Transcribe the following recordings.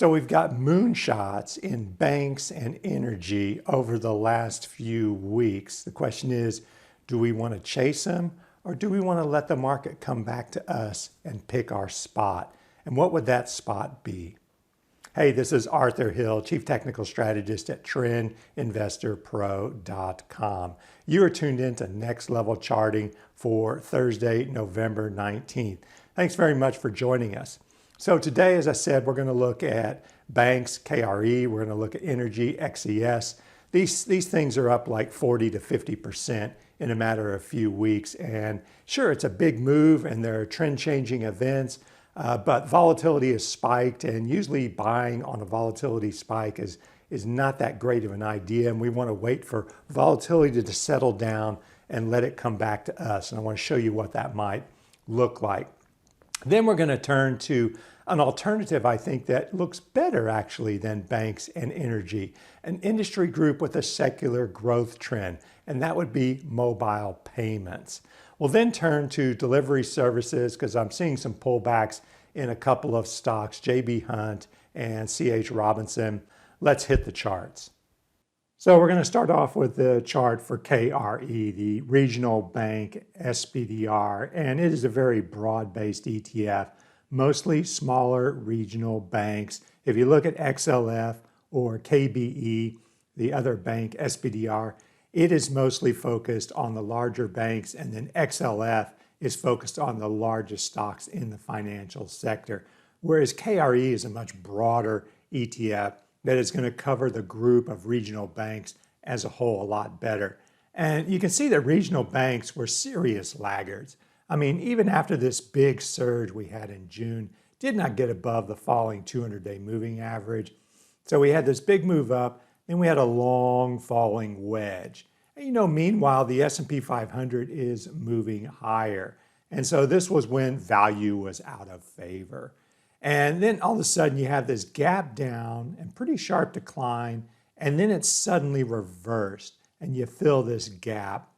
So we've got moonshots in banks and energy over the last few weeks. The question is, do we want to chase them or do we want to let the market come back to us and pick our spot? And what would that spot be? Hey, this is Arthur Hill, Chief Technical Strategist at TrendInvestorPro.com. You are tuned in to Next Level Charting for Thursday, November 19th. Thanks very much for joining us. So today, as I said, we're going to look at banks, KRE, we're going to look at energy, XES. These things are up like 40 to 50% in a matter of a few weeks. And sure, it's a big move and there are trend-changing events, but volatility has spiked, and usually buying on a volatility spike is not that great of an idea. And we want to wait for volatility to settle down and let it come back to us. And I want to show you what that might look like. Then we're going to turn to an alternative, I think, that looks better actually than banks and energy, an industry group with a secular growth trend, and that would be mobile payments. We'll then turn to delivery services because I'm seeing some pullbacks in a couple of stocks, JB Hunt and CHRW. Let's hit the charts. So we're going to start off with the chart for KRE, the regional bank SPDR, and it is a very broad-based ETF, mostly smaller regional banks. If you look at XLF or KBE, the other bank SPDR, it is mostly focused on the larger banks, and then XLF is focused on the largest stocks in the financial sector, whereas KRE is a much broader ETF that is going to cover the group of regional banks as a whole a lot better. And you can see that regional banks were serious laggards. I mean, even after this big surge we had in June, did not get above the falling 200-day moving average. So we had this big move up, then we had a long falling wedge. And meanwhile, the S&P 500 is moving higher. And so this was when value was out of favor. And then all of a sudden you have this gap down and pretty sharp decline, and then it's suddenly reversed and you fill this gap.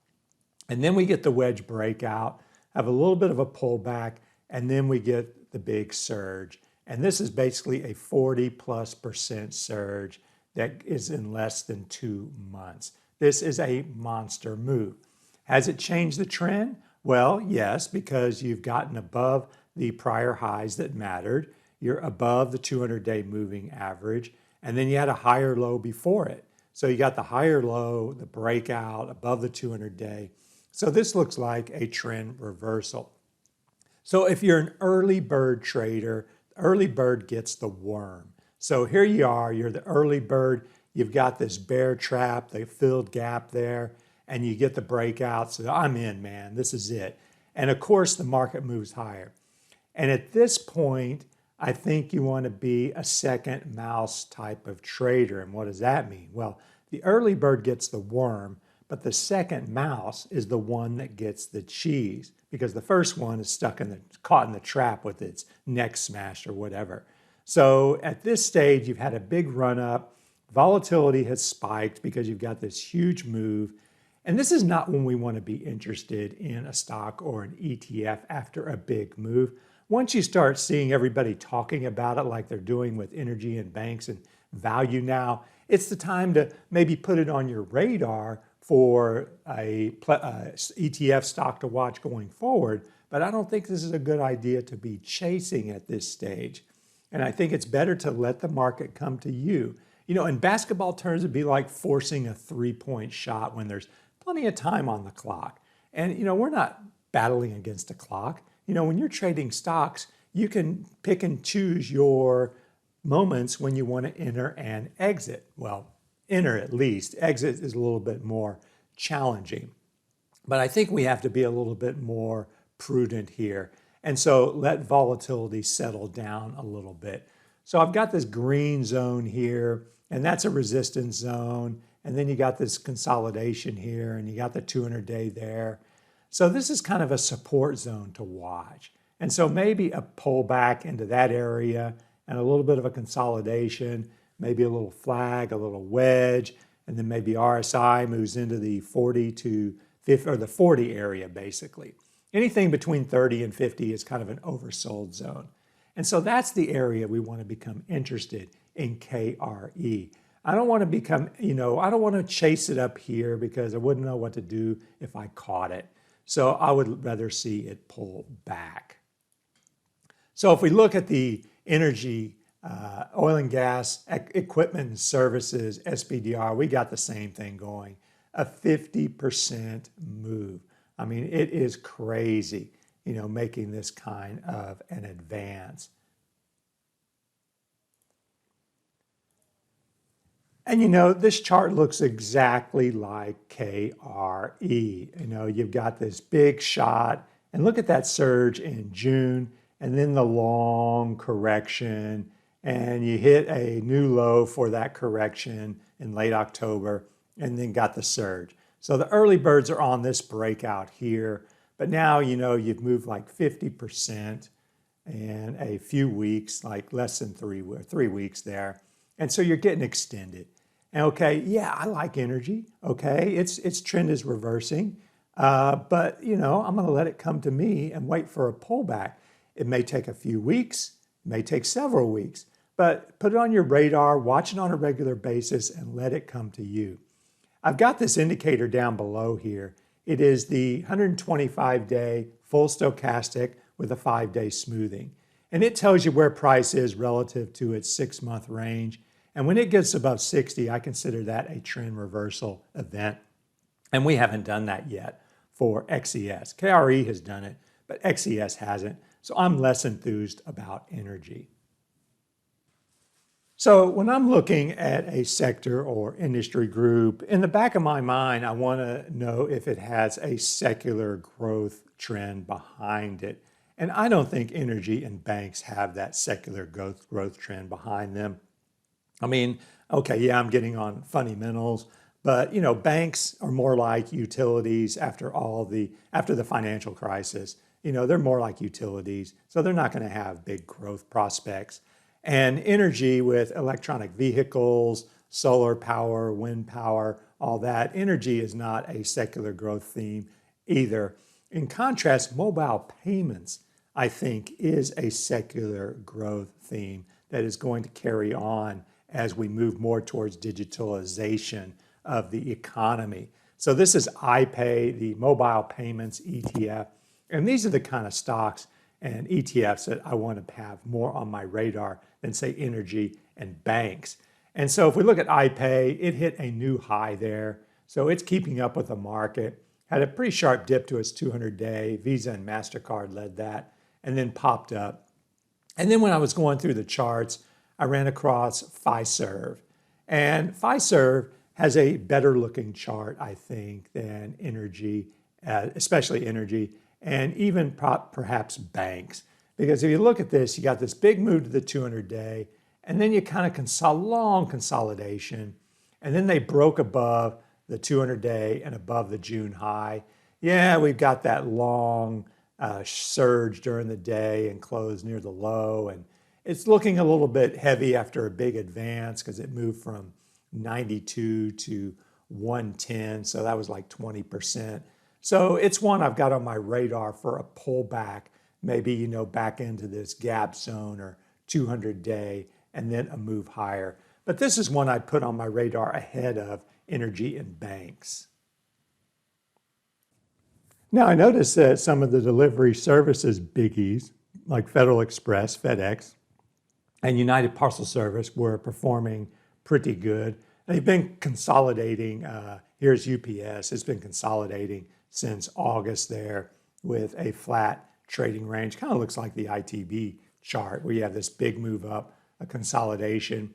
And then we get the wedge breakout, have a little bit of a pullback, and then we get the big surge. And this is basically a 40+% surge that is in less than 2 months. This is a monster move. Has it changed the trend? Well, yes, because you've gotten above the prior highs that mattered. You're above the 200-day moving average, and then you had a higher low before it. So you got the higher low, the breakout above the 200-day. So this looks like a trend reversal. So if you're an early bird trader, early bird gets the worm. So here you are, you're the early bird, you've got this bear trap, the filled gap there, and you get the breakout. So I'm in, man, this is it. And of course, the market moves higher. And at this point, I think you want to be a second mouse type of trader. And what does that mean? Well, the early bird gets the worm, but the second mouse is the one that gets the cheese, because the first one is caught in the trap with its neck smashed or whatever. So at this stage, you've had a big run up. Volatility has spiked because you've got this huge move. And this is not when we want to be interested in a stock or an ETF after a big move. Once you start seeing everybody talking about it like they're doing with energy and banks and value now, it's the time to maybe put it on your radar for a ETF stock to watch going forward. But I don't think this is a good idea to be chasing at this stage. And I think it's better to let the market come to you. In basketball terms, it'd be like forcing a three-point shot when there's plenty of time on the clock. And, we're not battling against a clock. When you're trading stocks, you can pick and choose your moments when you want to enter and exit. Well, enter at least. Exit is a little bit more challenging. But I think we have to be a little bit more prudent here. And so let volatility settle down a little bit. So I've got this green zone here, and that's a resistance zone. And then you got this consolidation here, and you got the 200-day there. So this is kind of a support zone to watch. And so maybe a pullback into that area and a little bit of a consolidation, maybe a little flag, a little wedge, and then maybe RSI moves into the 40 to 50, or the 40 area basically. Anything between 30 and 50 is kind of an oversold zone. And so that's the area we want to become interested in KRE. I don't want to become, I don't want to chase it up here because I wouldn't know what to do if I caught it. So I would rather see it pull back. So if we look at the energy, oil and gas, equipment and services, SPDR, we got the same thing going, a 50% move. I mean, it is crazy, making this kind of an advance. And this chart looks exactly like KRE. You've got this big shot, and look at that surge in June, and then the long correction, and you hit a new low for that correction in late October, and then got the surge. So the early birds are on this breakout here, but now, you've moved like 50% in a few weeks, like less than 3 weeks there. And so you're getting extended. And okay, yeah, I like energy. Okay, its trend is reversing, but I'm going to let it come to me and wait for a pullback. It may take a few weeks, it may take several weeks, but put it on your radar, watch it on a regular basis, and let it come to you. I've got this indicator down below here. It is the 125-day full stochastic with a 5-day smoothing. And it tells you where price is relative to its 6-month range. And when it gets above 60, I consider that a trend reversal event. And we haven't done that yet for XES. KRE has done it, but XES hasn't. So I'm less enthused about energy. So when I'm looking at a sector or industry group, in the back of my mind, I want to know if it has a secular growth trend behind it. And I don't think energy and banks have that secular growth trend behind them. I mean, okay, yeah, I'm getting on fundamentals, but banks are more like utilities after the financial crisis. They're more like utilities, so they're not going to have big growth prospects. And energy with electronic vehicles, solar power, wind power, all that, energy is not a secular growth theme either. In contrast, mobile payments, I think, is a secular growth theme that is going to carry on as we move more towards digitalization of the economy. So this is IPAY, the mobile payments ETF. And these are the kind of stocks and ETFs that I want to have more on my radar than, say, energy and banks. And so if we look at IPAY, it hit a new high there. So it's keeping up with the market, had a pretty sharp dip to its 200-day. Visa and MasterCard led that, and then popped up. And then when I was going through the charts, I ran across Fiserve. And Fiserve has a better looking chart, I think, than energy, especially energy, and even perhaps banks. Because if you look at this, you got this big move to the 200-day, and then you kind of long consolidation, and then they broke above the 200-day and above the June high. Yeah, we've got that long surge during the day and closed near the low, and it's looking a little bit heavy after a big advance because it moved from 92 to 110, so that was like 20%. So it's one I've got on my radar for a pullback, maybe, back into this gap zone or 200-day and then a move higher. But this is one I put on my radar ahead of energy and banks. Now I noticed that some of the delivery services biggies, like Federal Express, FedEx, and United Parcel Service were performing pretty good. They've been consolidating. Here's UPS. It's been consolidating since August there with a flat trading range. Kind of looks like the ITB chart where you have this big move up, a consolidation.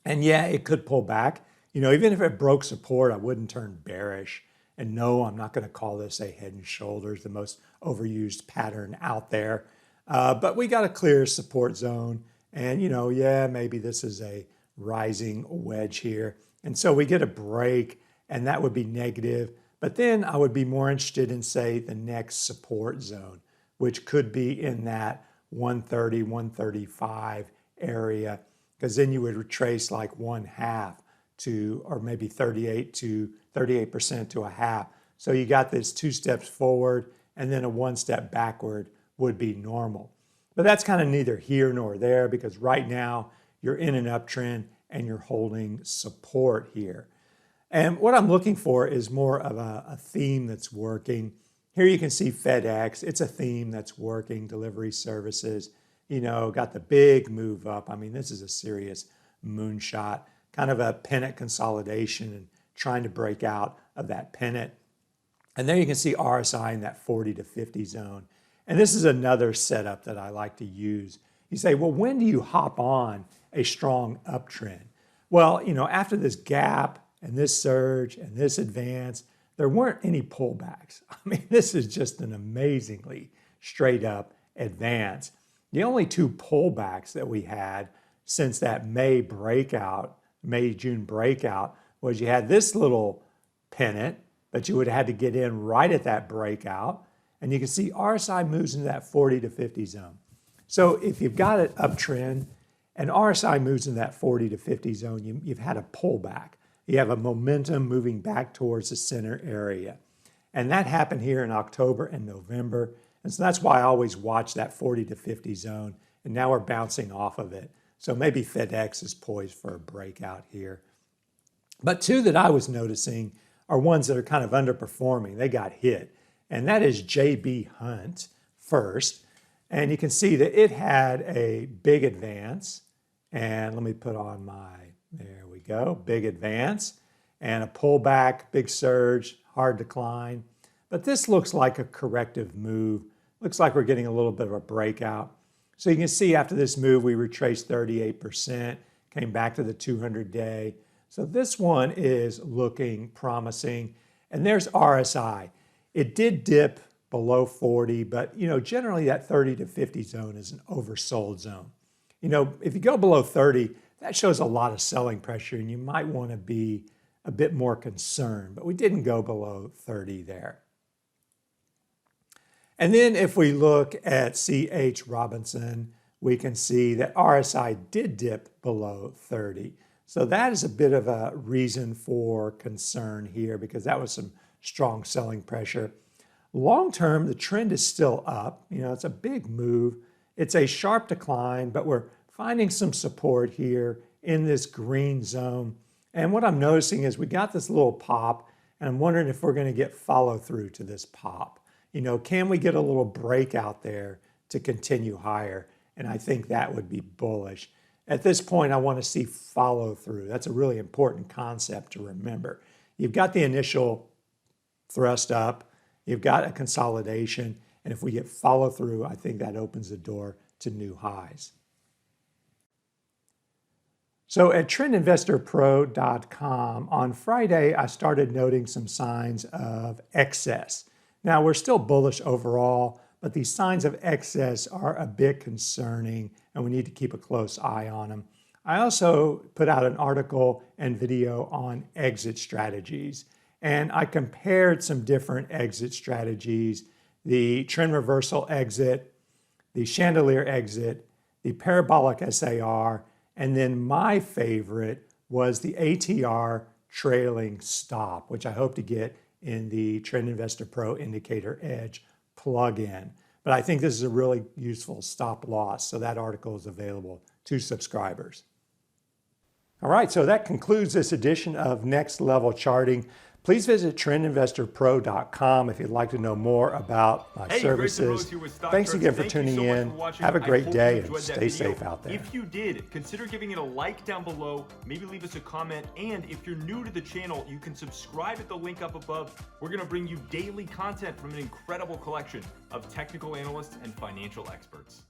And yeah, it could pull back. Even if it broke support, I wouldn't turn bearish. And no, I'm not going to call this a head and shoulders, the most overused pattern out there. But we got a clear support zone. And, yeah, maybe this is a rising wedge here. And so we get a break, and that would be negative. But then I would be more interested in, say, the next support zone, which could be in that 130, 135 area, because then you would retrace like 1/2 to, or maybe 38% to a half. So you got this 2 steps forward, and then a 1 step backward would be normal. But that's kind of neither here nor there because right now you're in an uptrend and you're holding support here. And what I'm looking for is more of a theme that's working. Here you can see FedEx. It's a theme that's working, delivery services. You know, got the big move up. I mean, this is a serious moonshot, kind of a pennant consolidation and trying to break out of that pennant. And there you can see RSI in that 40 to 50 zone. And this is another setup that I like to use. You say, well, when do you hop on a strong uptrend? Well, you know, after this gap and this surge and this advance, there weren't any pullbacks. I mean, this is just an amazingly straight up advance. The only two pullbacks that we had since that May-June breakout was you had this little pennant, but you would have had to get in right at that breakout. And you can see RSI moves into that 40 to 50 zone. So if you've got an uptrend and RSI moves in that 40 to 50 zone, you've had a pullback. You have a momentum moving back towards the center area. And that happened here in October and November. And so that's why I always watch that 40 to 50 zone. And now we're bouncing off of it. So maybe FedEx is poised for a breakout here. But two that I was noticing are ones that are kind of underperforming. They got hit. And that is JB Hunt first. And you can see that it had a big advance. And let me put on there we go, big advance. And a pullback, big surge, hard decline. But this looks like a corrective move. Looks like we're getting a little bit of a breakout. So you can see after this move, we retraced 38%, came back to the 200-day. So this one is looking promising. And there's RSI. It did dip below 40, but you know, generally that 30 to 50 zone is an oversold zone. You know, if you go below 30, that shows a lot of selling pressure and you might want to be a bit more concerned, but we didn't go below 30 there. And then if we look at CHRW, we can see that RSI did dip below 30. So that is a bit of a reason for concern here because that was some strong selling pressure. Long term, the trend is still up. You know, it's a big move. It's a sharp decline, but we're finding some support here in this green zone. And what I'm noticing is we got this little pop, and I'm wondering if we're going to get follow through to this pop. You know, can we get a little breakout there to continue higher? And I think that would be bullish. At this point, I want to see follow through. That's a really important concept to remember. You've got the initial thrust up, you've got a consolidation, and if we get follow through, I think that opens the door to new highs. So at trendinvestorpro.com, on Friday, I started noting some signs of excess. Now, we're still bullish overall, but these signs of excess are a bit concerning, and we need to keep a close eye on them. I also put out an article and video on exit strategies, and I compared some different exit strategies: the trend reversal exit, the chandelier exit, the parabolic SAR, and then my favorite was the ATR trailing stop, which I hope to get in the Trend Investor Pro Indicator Edge plugin. But I think this is a really useful stop loss, so that article is available to subscribers. All right, so that concludes this edition of Next Level Charting. Please visit trendinvestorpro.com if you'd like to know more about my services. Thanks again for tuning in. Have a great day and stay safe out there. If you did, consider giving it a like down below, maybe leave us a comment, and if you're new to the channel, you can subscribe at the link up above. We're going to bring you daily content from an incredible collection of technical analysts and financial experts.